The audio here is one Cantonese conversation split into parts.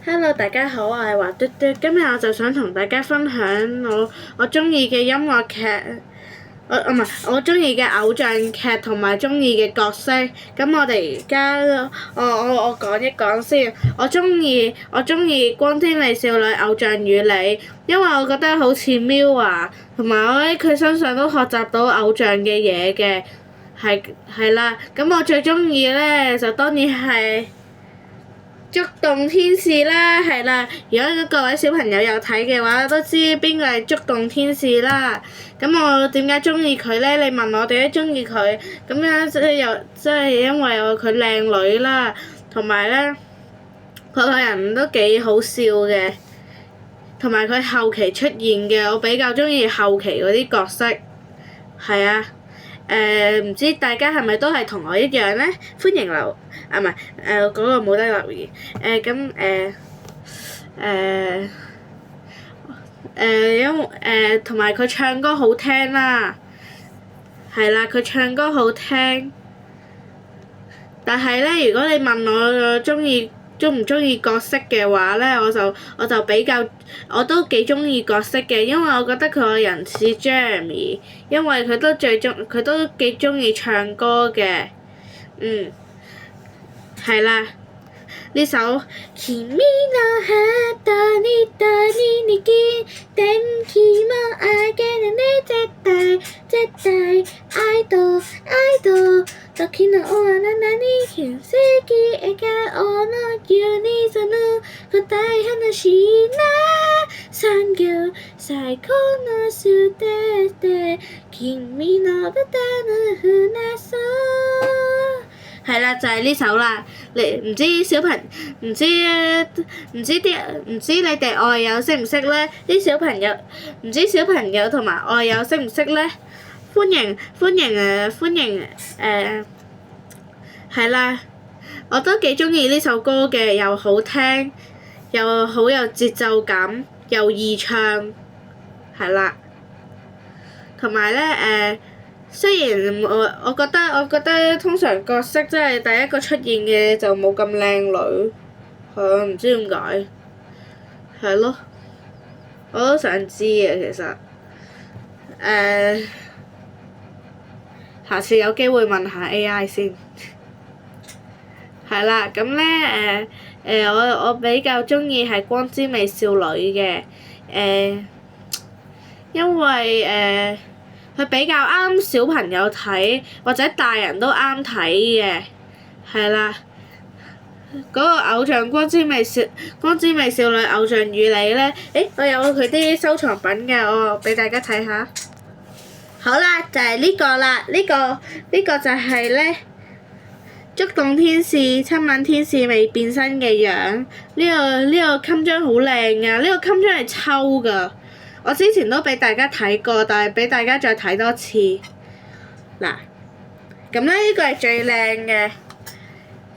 Hello，大家好，我係華嘟嘟，今日我就想同大家分享我中意嘅音樂劇，我中意嘅偶像劇同埋中意嘅角色。咁我哋而家我講一講先。我中意《光之美少女偶像與你》，因為我覺得好似 Miu 同埋我喺佢身上都學習到偶像嘅嘢嘅，係啦。咁我最中意咧就當然係觸動天使啦，係啦！如果各位小朋友有睇嘅話，都知邊個係觸動天使啦。咁我點解中意佢咧？你問我點解中意佢？咁樣即係因為佢靚女啦，同埋咧佢個人都幾好笑嘅，同埋佢後期出現嘅，我比較中意後期嗰啲角色。係啊。唔知大家係咪都係同我一樣咧？歡迎留唔係嗰個冇得留言。同埋佢唱歌好聽啦，係啦，佢唱歌好聽。但係咧，如果你問我中唔中意角色嘅話咧，我就比較我都幾中意角色嘅，因為我覺得佢個人似 Jeremy， 因為佢都幾中意唱歌嘅，係啦，呢首《君の肌に谷に電気もあげるね絶対愛と時の終わらない奇跡笑顔のユニゾン答え話な産業最高のステージで君の歌の船そう係啦，就係呢首啦。唔知你哋外友識唔識咧？啲小朋友唔知小朋友同埋外友識唔識咧？歡迎係啦，我都幾中意呢首歌嘅，又好聽，又好有節奏感，又易唱，係啦。同埋咧雖然我覺得通常角色真係第一個出現嘅就冇咁靚女，唔知點解，係咯，我都想知啊其實，下次有機會問下 AI 先，係啦，咁咧我比較中意係光之美少女嘅，因為佢比較啱小朋友睇，或者大人都啱睇嘅，係啦。嗰個偶像光之美少女偶像與你咧，我有佢啲收藏品嘅，我俾大家睇下。好啦，就係呢個啦，呢個就係咧觸動天使親吻天使未變身嘅樣。呢個襟章好靚㗎，呢個襟章係抽㗎。我之前都俾大家睇過，但係俾大家再睇多次。嗱，咁咧呢個係最靚嘅，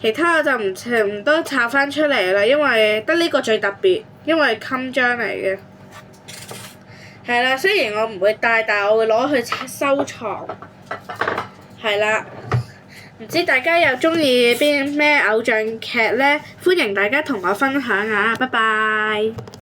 其他我就唔都拆翻出嚟啦，因為得呢個最特別，因為係襟章嚟嘅。係啦，雖然我唔會戴，但係我會攞去收藏。係啦，唔知大家又中意咩偶像劇咧？歡迎大家同我分享啊！拜拜。